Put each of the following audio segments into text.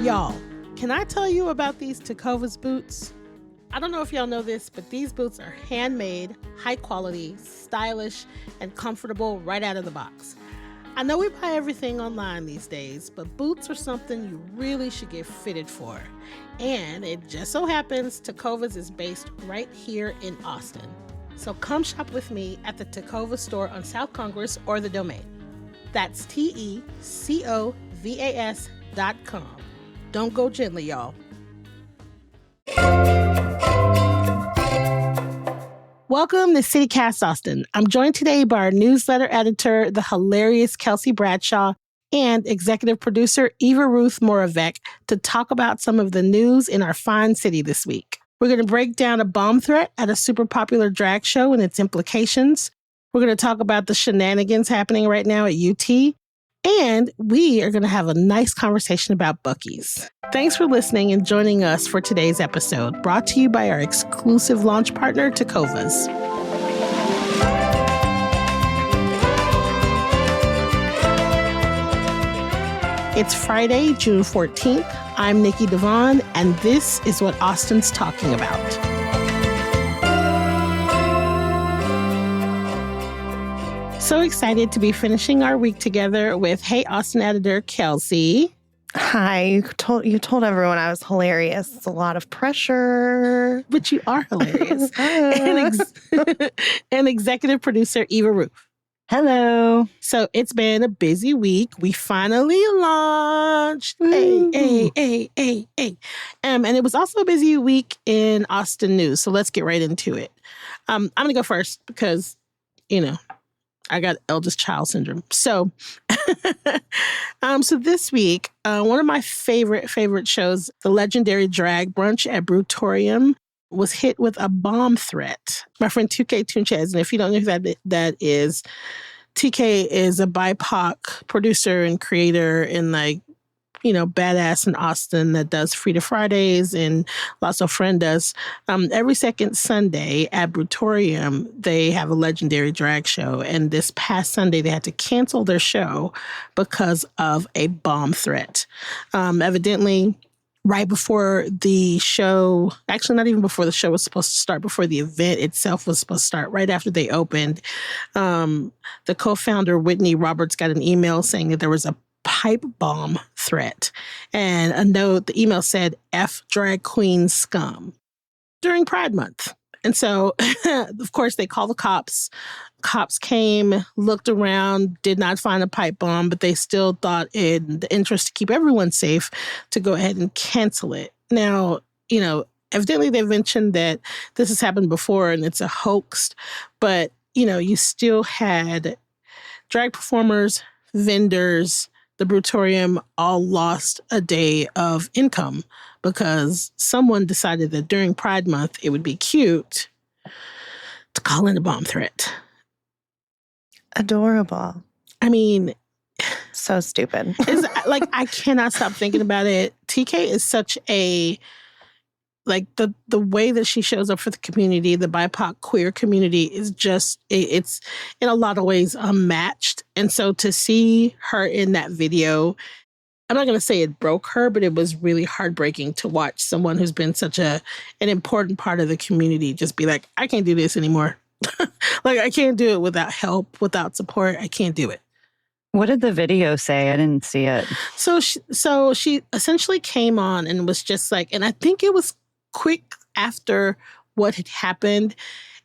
Y'all, can I tell you about these Tecovas boots? I don't know if y'all know this, but these boots are handmade, high quality, stylish, and comfortable right out of the box. I know we buy everything online these days, but boots are something you really should get fitted for. And it just so happens Tecovas is based right here in Austin. So come shop with me at the Tecovas store on South Congress or the Domain. That's TECOVAS.com. Don't go gently, y'all. Welcome to CityCast Austin. I'm joined today by our newsletter editor, the hilarious Kelsey Bradshaw, and executive producer Eva Ruth Moravec to talk about some of the news in our fine city this week. We're going to break down a bomb threat at a super popular drag show and its implications. We're going to talk about the shenanigans happening right now at UT. And we are going to have a nice conversation about Buc-ee's. Thanks for listening and joining us for today's episode, brought to you by our exclusive launch partner, Tecovas. It's Friday, June 14th. I'm Nikki Devon, and this is what Austin's talking about. So excited to be finishing our week together with Hey Austin editor Kelsey. Hi, you told everyone I was hilarious. It's a lot of pressure. But you are hilarious. and executive producer Eva Ruth. Hello. So it's been a busy week. We finally launched. Hey. And it was also a busy week in Austin news. So let's get right into it. I'm going to go first because, I got eldest child syndrome. So, so this week, one of my favorite shows, the legendary drag brunch at Brutorium, was hit with a bomb threat. My friend TK Tunches, and if you don't know who that is, TK is a BIPOC producer and creator and badass in Austin that does Frida Fridays and lots of friend does. Every second Sunday at Brutorium, they have a legendary drag show. And this past Sunday, they had to cancel their show because of a bomb threat. Evidently, right before the show, actually not even before the show was supposed to start, before the event itself was supposed to start, right after they opened, the co-founder, Whitney Roberts, got an email saying that there was a pipe bomb threat. And a note, the email said, F drag queen scum during Pride Month. And so, of course, they called the cops. Cops came, looked around, did not find a pipe bomb, but they still thought in the interest to keep everyone safe to go ahead and cancel it. Now, evidently they mentioned that this has happened before and it's a hoax, but, you still had drag performers, vendors, the Brutorium all lost a day of income because someone decided that during Pride Month, it would be cute to call in a bomb threat. Adorable. I mean, so stupid. I cannot stop thinking about it. TK is such a, the way that she shows up for the community, the BIPOC queer community is just, it's in a lot of ways unmatched. And so to see her in that video, I'm not going to say it broke her, but it was really heartbreaking to watch someone who's been such an important part of the community just be like, I can't do this anymore. I can't do it without help, without support. I can't do it. What did the video say? I didn't see it. So she essentially came on and was just like, and I think it was quick after what had happened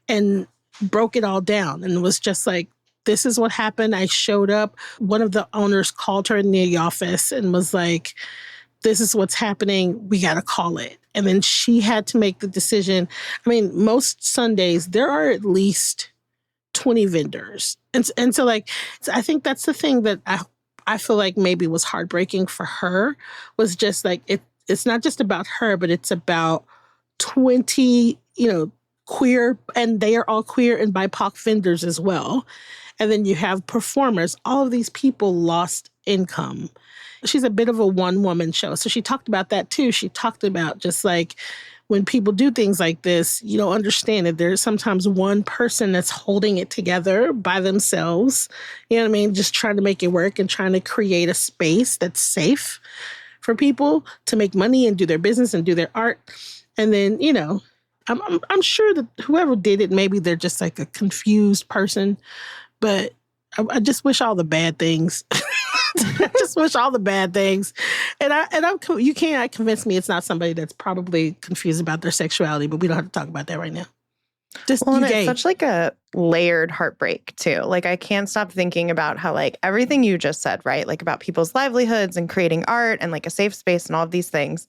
and broke it all down and was just like, this is what happened. I showed up. One of the owners called her in the office and was like, this is what's happening. We got to call it. And then she had to make the decision. I mean, most Sundays, there are at least 20 vendors. And so I think that's the thing that I feel like maybe was heartbreaking for her was just like, it's not just about her, but it's about 20, queer, and they are all queer and BIPOC vendors as well. And then you have performers. All of these people lost income. She's a bit of a one-woman show. So she talked about that too. She talked about just like when people do things like this, you don't understand that there's sometimes one person that's holding it together by themselves. You know what I mean? Just trying to make it work and trying to create a space that's safe for people to make money and do their business and do their art. And then, I'm sure that whoever did it, maybe they're just like a confused person, but I just wish all the bad things. I just wish all the bad things. You can't convince me it's not somebody that's probably confused about their sexuality, but we don't have to talk about that right now. Just and it's such like a layered heartbreak too. Like I can't stop thinking about how like everything you just said, right? Like about people's livelihoods and creating art and like a safe space and all of these things.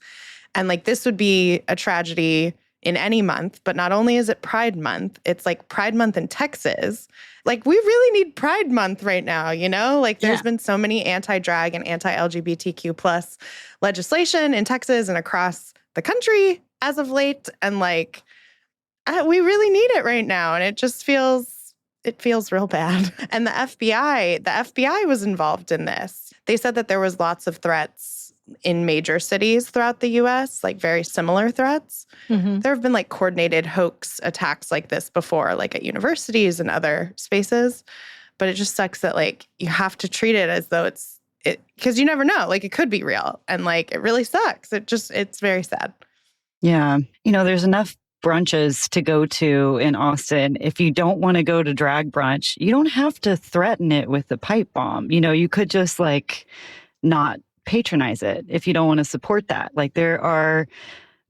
And like this would be a tragedy in any month, but not only is it Pride Month, it's like Pride Month in Texas. Like we really need Pride Month right now, Like there's been so many anti-drag and anti-LGBTQ plus legislation in Texas and across the country as of late. And like, we really need it right now. And it just feels real bad. And the FBI was involved in this. They said that there was lots of threats in major cities throughout the U.S., like very similar threats. Mm-hmm. There have been like coordinated hoax attacks like this before, like at universities and other spaces. But it just sucks that like you have to treat it as though it's because you never know, like it could be real. And like it really sucks. It's very sad. Yeah. There's enough brunches to go to in Austin. If you don't want to go to drag brunch, you don't have to threaten it with a pipe bomb. You could just like not patronize it if you don't want to support that. Like there are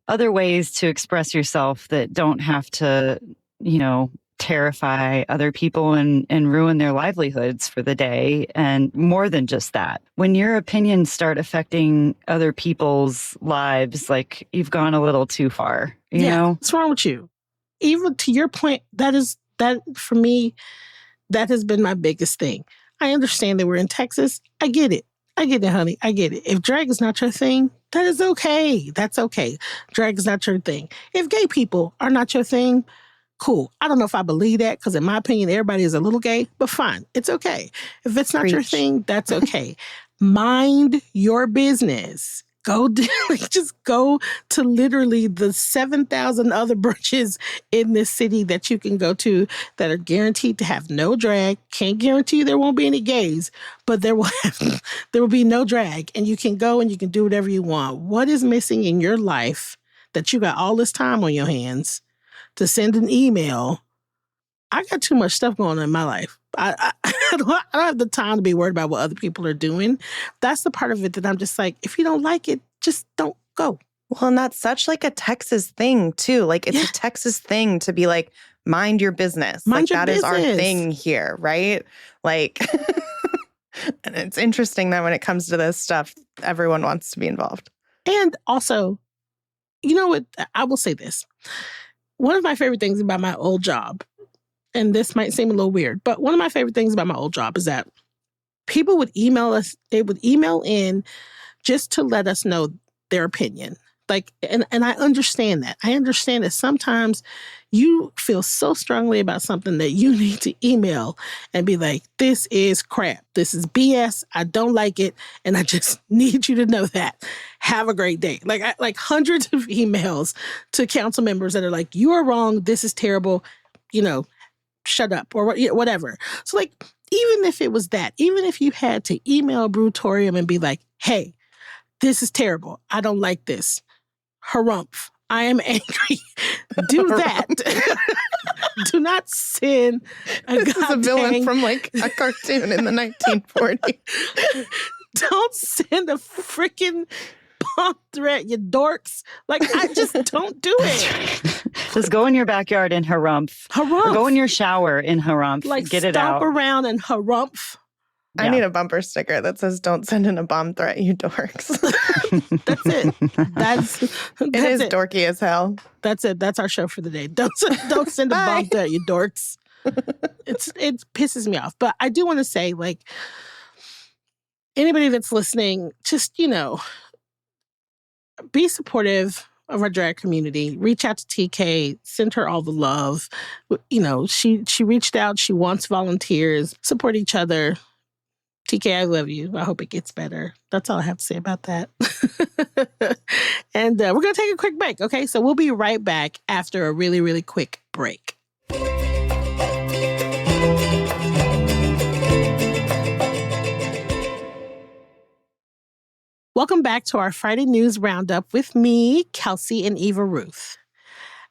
other ways to express yourself that don't have to, terrify other people and ruin their livelihoods for the day. And more than just that, when your opinions start affecting other people's lives, like you've gone a little too far, you know? What's wrong with you? Even to your point, that for me, that has been my biggest thing. I understand that we're in Texas. I get it. Honey. I get it. If drag is not your thing, that is okay. That's okay. Drag is not your thing. If gay people are not your thing, cool. I don't know if I believe that because in my opinion, everybody is a little gay, but fine. It's okay. If it's not your thing, that's okay. Mind your business. Just go to literally the 7,000 other brunches in this city that you can go to that are guaranteed to have no drag. Can't guarantee there won't be any gays, but there will be no drag. And you can go and you can do whatever you want. What is missing in your life that you got all this time on your hands to send an email? I got too much stuff going on in my life. I don't have the time to be worried about what other people are doing. That's the part of it that I'm just like, if you don't like it, just don't go. Well, and that's such like a Texas thing too. Like it's a Texas thing to be like, mind your business. That is our thing here, right? Like, and it's interesting that when it comes to this stuff, everyone wants to be involved. And also, you know what? I will say this. One of my favorite things about my old job, and this might seem a little weird, but one of my favorite things about my old job is that people would email us. They would email in just to let us know their opinion. Like, and I understand that. I understand that sometimes you feel so strongly about something that you need to email and be like, this is crap. This is BS. I don't like it. And I just need you to know that. Have a great day. Like hundreds of emails to council members that are like, you are wrong. This is terrible. Shut up or whatever. So like, even if it was that, even if you had to email Brutorium and be like, hey, this is terrible. I don't like this. Harumph. I am angry. Do that. Do not send This is a villain from like a cartoon in the 1940s. Don't send a freaking bomb threat, you dorks. Like, I just don't do it. Just go in your backyard and harumph. Harumph. Or go in your shower in harumph. Like, get it out. stomp around and harumph. I need a bumper sticker that says, don't send in a bomb threat, you dorks. That's it. It is dorky as hell. That's it. That's our show for the day. Don't send a bomb threat, you dorks. It pisses me off. But I do want to say, like, anybody that's listening, just, be supportive of our drag community. Reach out to TK, send her all the love. She reached out. She wants volunteers. Support each other. TK, I love you. I hope it gets better. That's all I have to say about that. And we're going to take a quick break, okay? So we'll be right back after a really, really quick break. Welcome back to our Friday News Roundup with me, Kelsey, and Eva Ruth.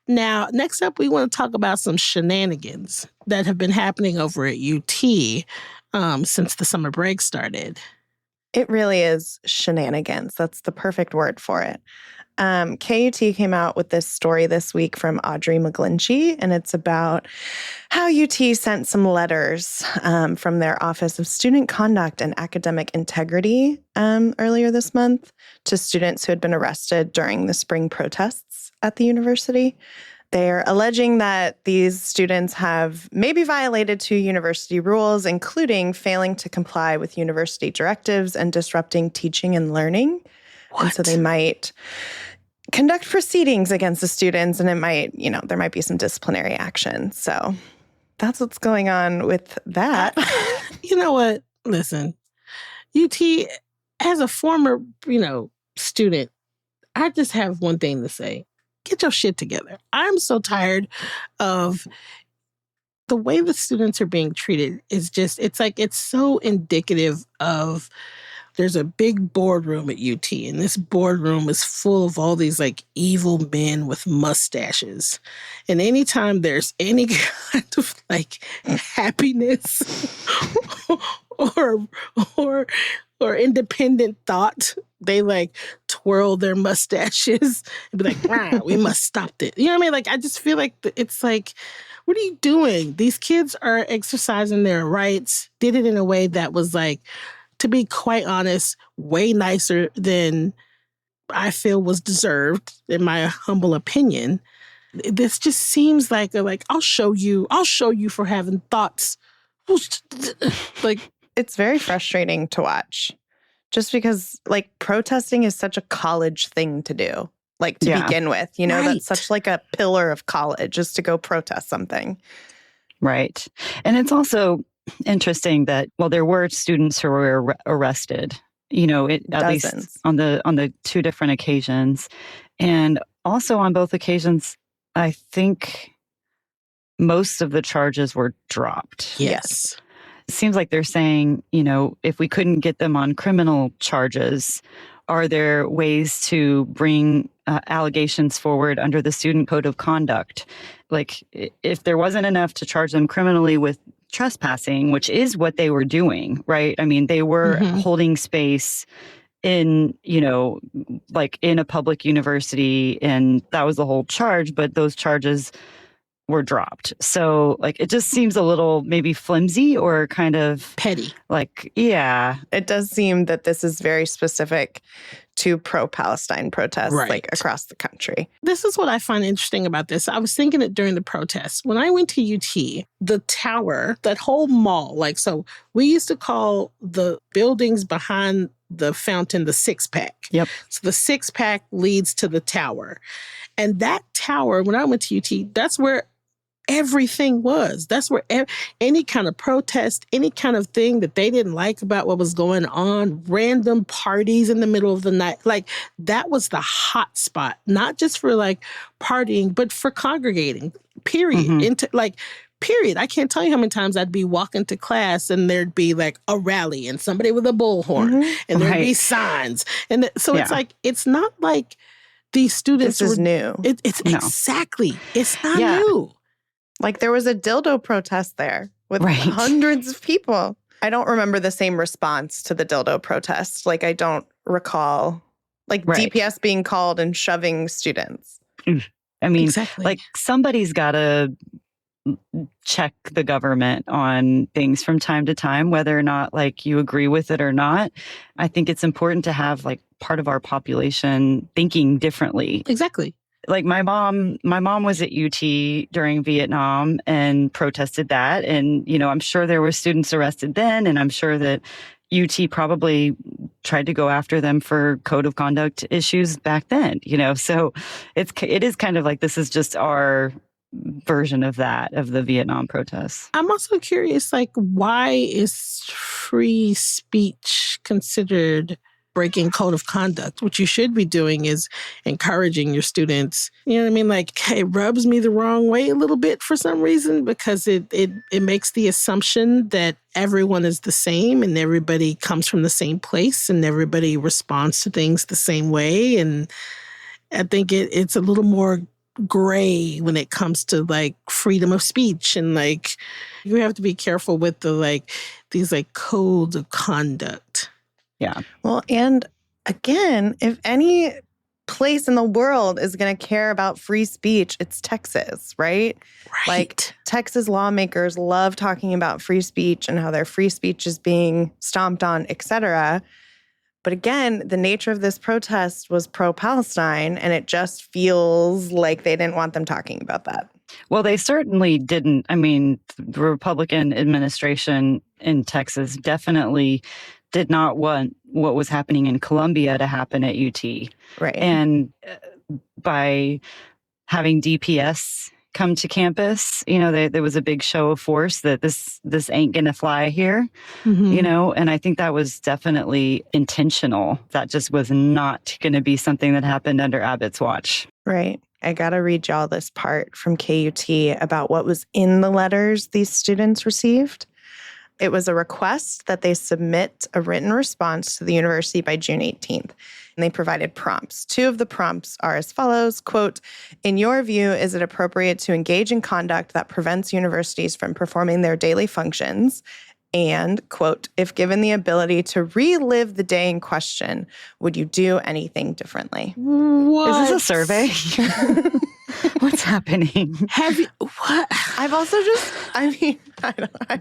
Now, next up, we want to talk about some shenanigans that have been happening over at UT since the summer break started. It really is shenanigans. That's the perfect word for it. KUT came out with this story this week from Audrey McGlinchey, and it's about how UT sent some letters from their Office of Student Conduct and Academic Integrity earlier this month to students who had been arrested during the spring protests at the university. They're alleging that these students have maybe violated 2 university rules, including failing to comply with university directives and disrupting teaching and learning. What? And so they might conduct proceedings against the students, and it might, there might be some disciplinary action. So that's what's going on with that. You know what? Listen, UT, as a former, student, I just have one thing to say. Get your shit together. I'm so tired of the way the students are being treated. It's so indicative of, there's a big boardroom at UT, and this boardroom is full of all these evil men with mustaches. And anytime there's any kind of happiness or independent thought, they twirl their mustaches and be like, wow, we must stop this. You know what I mean? I just feel like it's what are you doing? These kids are exercising their rights, did it in a way that was to be quite honest, way nicer than I feel was deserved, in my humble opinion. This just seems like I'll show you for having thoughts. It's very frustrating to watch, just because protesting is such a college thing to do, to begin with. Right. That's such a pillar of college, is to go protest something. Right. And it's also interesting that, there were students who were arrested, at least on the 2 different occasions. And also on both occasions, I think most of the charges were dropped. Yes. It seems like they're saying, if we couldn't get them on criminal charges, are there ways to bring allegations forward under the Student Code of Conduct? If there wasn't enough to charge them criminally with trespassing, which is what they were doing, right? I mean, they were holding space in, in a public university, and that was the whole charge, but those charges were dropped. So it just seems a little maybe flimsy or kind of petty. It does seem that this is very specific to pro-Palestine protests, across the country. This is what I find interesting about this. I was thinking it during the protests. When I went to UT, the tower, that whole mall, so we used to call the buildings behind the fountain the 6-pack. Yep. So the 6-pack leads to the tower. And that tower, when I went to UT, that's where everything was. That's where any kind of protest, any kind of thing that they didn't like about what was going on, random parties in the middle of the night, that was the hot spot, not just for partying, but for congregating, period. Period. I can't tell you how many times I'd be walking to class and there'd be a rally and somebody with a bullhorn and there'd be signs. And so it's not like these students this is new. It's No. Exactly. It's not new. There was a dildo protest there with hundreds of people. I don't remember the same response to the dildo protest. I don't recall DPS being called and shoving students. I mean, exactly. Somebody's got to check the government on things from time to time, whether or not you agree with it or not. I think it's important to have part of our population thinking differently. Exactly. My mom was at UT during Vietnam and protested that. And, I'm sure there were students arrested then. And I'm sure that UT probably tried to go after them for code of conduct issues back then, so it is kind of this is just our version of that, of the Vietnam protests. I'm also curious, why is free speech considered breaking code of conduct. What you should be doing is encouraging your students. You know what I mean? Like, it rubs me the wrong way a little bit for some reason, because it makes the assumption that everyone is the same and everybody comes from the same place and everybody responds to things the same way. And I think it's a little more gray when it comes to like freedom of speech, and like you have to be careful with the like these like codes of conduct. Yeah. Well, and again, if any place in the world is going to care about free speech, it's Texas, right? Like, Texas lawmakers love talking about free speech and how their free speech is being stomped on, et cetera. But again, the nature of this protest was pro-Palestine, and it just feels like they didn't want them talking about that. Well, they certainly didn't. I mean, the Republican administration in Texas definitely did not want what was happening in Columbia to happen at UT. Right. And by having DPS come to campus, you know, there was a big show of force that this ain't gonna fly here, you know, and I think that was definitely intentional. That just was not gonna be something that happened under Abbott's watch. Right. I gotta read y'all this part from KUT about what was in the letters these students received. It was a request that they submit a written response to the university by June 18th. And they provided prompts. 2 of the prompts are as follows, quote, "In your view, is it appropriate to engage in conduct that prevents universities from performing their daily functions? And, quote, if given the ability to relive the day in question, would you do anything differently?" What? Is this a survey? What's happening? Have you, what? I've also just, I've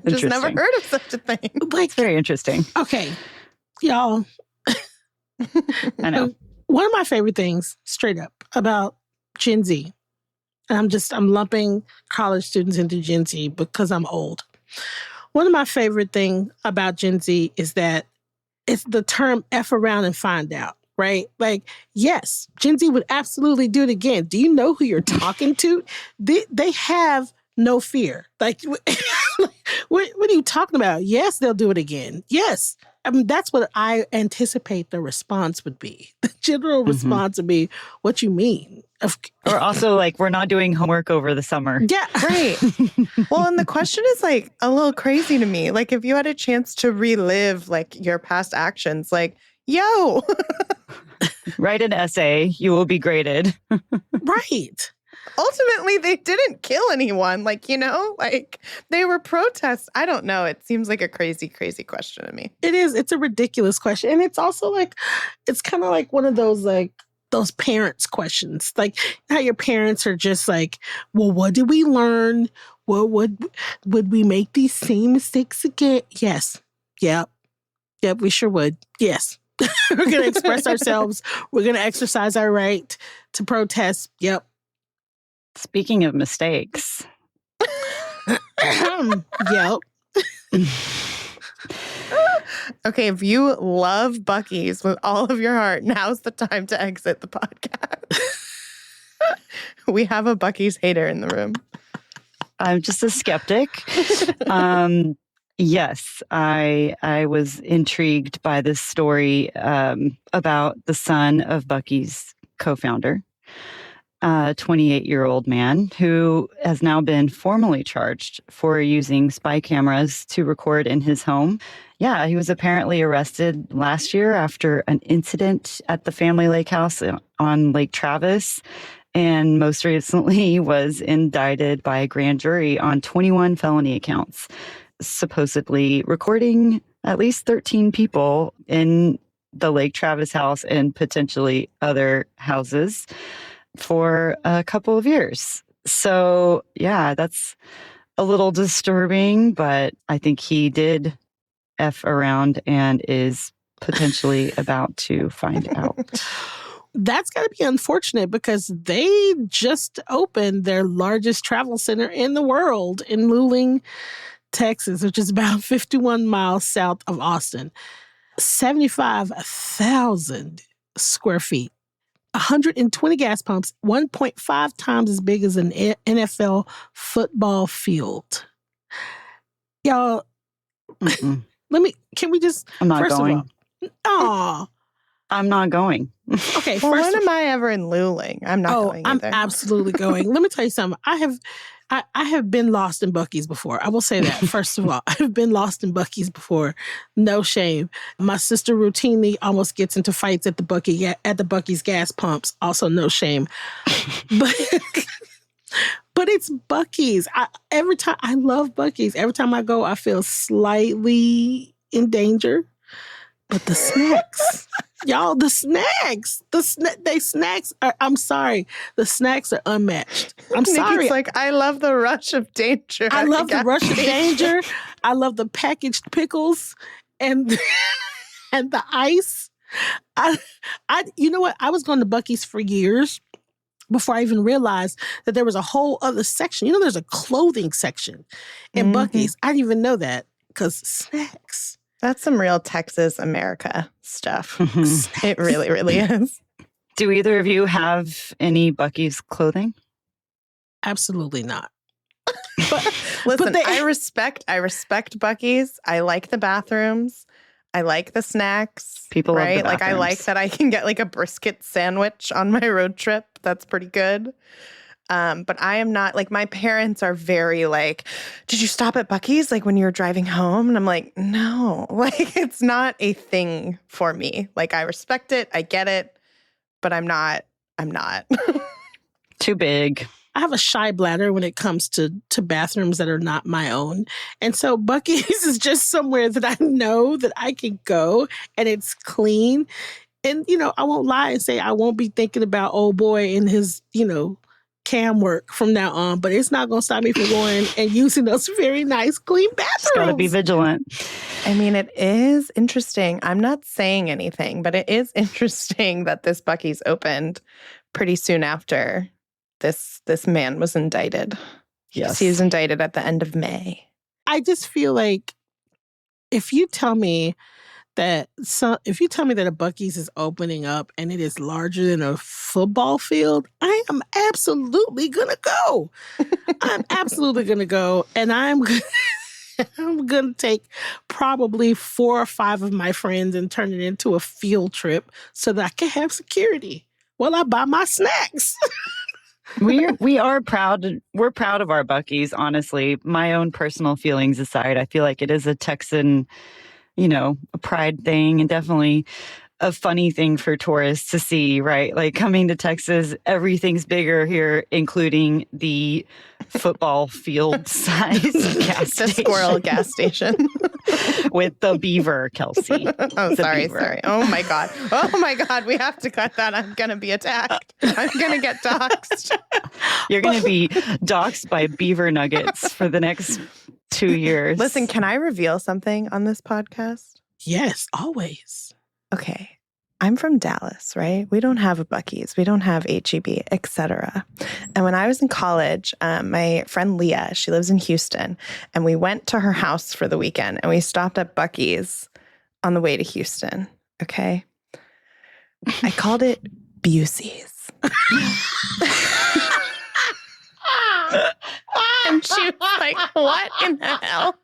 just never heard of such a thing. Like, Very interesting. okay, y'all. I know. One of my favorite things, straight up, about Gen Z, and I'm lumping college students into Gen Z because I'm old. One of my favorite things about Gen Z is that it's the term F around and find out, right? Like, yes, Gen Z would absolutely do it again. Do you know who you're talking to? They have no fear. Like, what are you talking about? Yes, they'll do it again. Yes. I mean, that's what I anticipate the response would be. The general response would be, what you mean? Or also like, we're not doing homework over the summer. Yeah. Right. Well, and the question is like a little crazy to me. Like, if you had a chance to relive like your past actions, like, yo. Write an essay, you will be graded. Right. Ultimately, they didn't kill anyone. Like, you know, like they were protests. I don't know. It seems like a crazy, crazy question to me. It is. It's a ridiculous question. And it's also like, it's kind of like one of those like, those parents' questions. Like how your parents are just like, well, what did we learn? What would we make these same mistakes again? Yes. Yep, we sure would. Yes. We're going to express ourselves. We're going to exercise our right to protest. Yep. Speaking of mistakes. Yep. Okay, if you love Buc-ee's with all of your heart, now's the time to exit the podcast. We have a Buc-ee's hater in the room. I'm just a skeptic. Yes, I was intrigued by this story about the son of Buc-ee's co-founder, a 28-year-old man who has now been formally charged for using spy cameras to record in his home. Yeah, he was apparently arrested last year after an incident at the family lake house on Lake Travis, and most recently was indicted by a grand jury on 21 felony accounts, supposedly recording at least 13 people in the Lake Travis house and potentially other houses for a couple of years. So, yeah, that's a little disturbing, but I think he did F around and is potentially about to find out. That's got to be unfortunate because they just opened their largest travel center in the world in Luling, Texas, which is about 51 miles south of Austin. 75,000 square feet, 120 gas pumps, 1.5 times as big as an NFL football field. Y'all, can we just... I'm not going. Aw. I'm not going. Okay, Well, first when am I ever in Luling? I'm not going I'm either. absolutely going. Let me tell you something. I have been lost in Buc-ee's before. I will say that, first of all. I've been lost in Buc-ee's before. No shame. My sister routinely almost gets into fights at the Buc-ee's gas pumps. Also, no shame. But but it's Buc-ee's. Every time I love Buc-ee's. Every time I go, I feel slightly in danger. But the snacks, y'all, the snacks, I'm sorry. The snacks are unmatched. I'm sorry. Nikki's like, I love the rush of danger. I love the rush of danger. I love the packaged pickles and and the ice. You know what? I was going to Buc-ee's for years before I even realized that there was a whole other section. You know, there's a clothing section in Buc-ee's. I didn't even know that because snacks. That's some real Texas America stuff. It really, really is. Do either of you have any Buc-ee's clothing? Absolutely not. Listen, I respect Buc-ee's. I like the bathrooms. I like the snacks. People love the like I like that I can get like a brisket sandwich on my road trip. That's pretty good. But I am not, like, my parents are very like, did you stop at Buc-ee's like when you were driving home? And I'm like, no, like, it's not a thing for me. Like, I respect it. I get it. But I'm not. Too big. I have a shy bladder when it comes to bathrooms that are not my own. And so Buc-ee's is just somewhere that I know that I can go and it's clean. And, you know, I won't lie and say I won't be thinking about old boy and his, you know, cam work from now on, but it's not going to stop me from going and using those very nice, clean bathrooms. Got to be vigilant. I mean, it is interesting. I'm not saying anything, but it is interesting that this Buc-ee's opened pretty soon after this man was indicted. Yes. He was indicted at the end of May. I just feel like if you tell me that a Buc-ee's is opening up and it is larger than a football field, I am absolutely going to go. I'm absolutely going to go. And I'm going to take probably 4 or 5 of my friends and turn it into a field trip so that I can have security while I buy my snacks. We are proud. We're proud of our Buc-ee's, honestly. My own personal feelings aside, I feel like it is a Texan, you know, a pride thing and definitely a funny thing for tourists to see, right? Like coming to Texas, everything's bigger here, including the football field size gas station. The squirrel gas station. With the beaver, Kelsey. Oh, sorry. Oh my God. We have to cut that. I'm going to be attacked. I'm going to get doxxed. You're going to be doxxed by beaver nuggets for the next 2 years. Listen, can I reveal something on this podcast? Yes, always. Okay. I'm from Dallas, right? We don't have a Buc-ee's. We don't have H-E-B, etc. And when I was in college, my friend Leah, she lives in Houston, and we went to her house for the weekend, and we stopped at Buc-ee's on the way to Houston, okay? I called it Busey's. And she was like, what in the hell?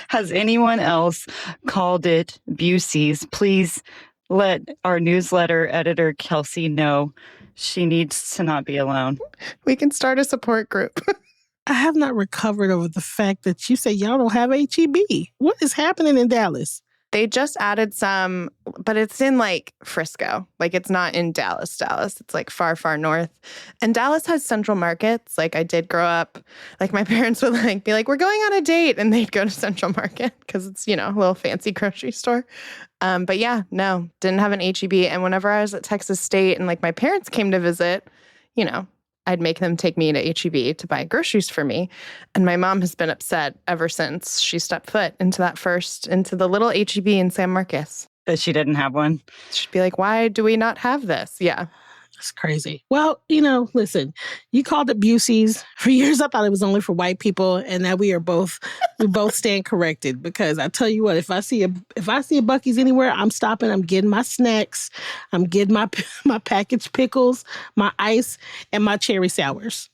Has anyone else called it Busey's? Please let our newsletter editor, Kelsey, know. She needs to not be alone. We can start a support group. I have not recovered over the fact that you say y'all don't have H-E-B. What is happening in Dallas? They just added some, but it's in like Frisco. Like it's not in Dallas. It's like far, far north. And Dallas has central markets. Like I did grow up, like my parents would like be like, we're going on a date. And they'd go to Central Market because it's, you know, a little fancy grocery store. But yeah, no, didn't have an H-E-B. And whenever I was at Texas State and like my parents came to visit, you know, I'd make them take me to H-E-B to buy groceries for me. And my mom has been upset ever since she stepped foot into the little H-E-B in San Marcos. That she didn't have one? She'd be like, why do we not have this? Yeah. It's crazy. Well, you know, listen, you called it Busey's. For years, I thought it was only for white people, and now we both stand corrected. Because I tell you what, if I see a Buc-ee's anywhere, I'm stopping. I'm getting my snacks. I'm getting my packaged pickles, my ice, and my cherry sours.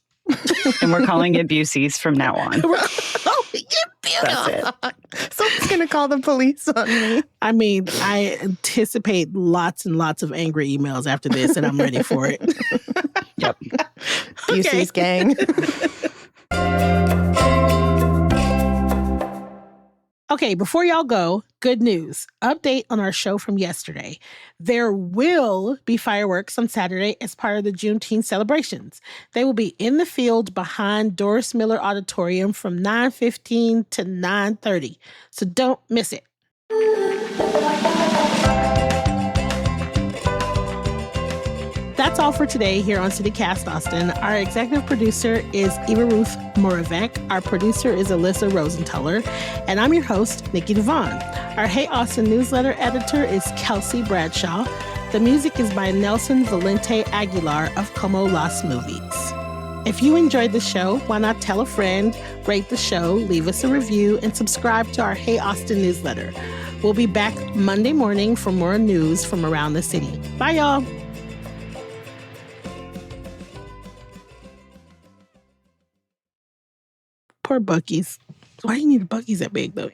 And we're calling it Busey's from now on. We're calling it That's it. Someone's going to call the police on me. I mean, I anticipate lots and lots of angry emails after this, and I'm ready for it. Yep. Busey's gang. Okay, before y'all go, good news. Update on our show from yesterday. There will be fireworks on Saturday as part of the Juneteenth celebrations. They will be in the field behind Doris Miller Auditorium from 9:15 to 9:30. So don't miss it. That's all for today here on CityCast Austin. Our executive producer is Eva Ruth Moravec. Our producer is Alyssa Rosenthaler. And I'm your host, Nikki Devon. Our Hey Austin newsletter editor is Kelsey Bradshaw. The music is by Nelson Valente Aguilar of Como Las Movies. If you enjoyed the show, why not tell a friend, rate the show, leave us a review, and subscribe to our Hey Austin newsletter. We'll be back Monday morning for more news from around the city. Bye, y'all. Poor Buc-ee's. Why do you need a Buc-ee's that big, though?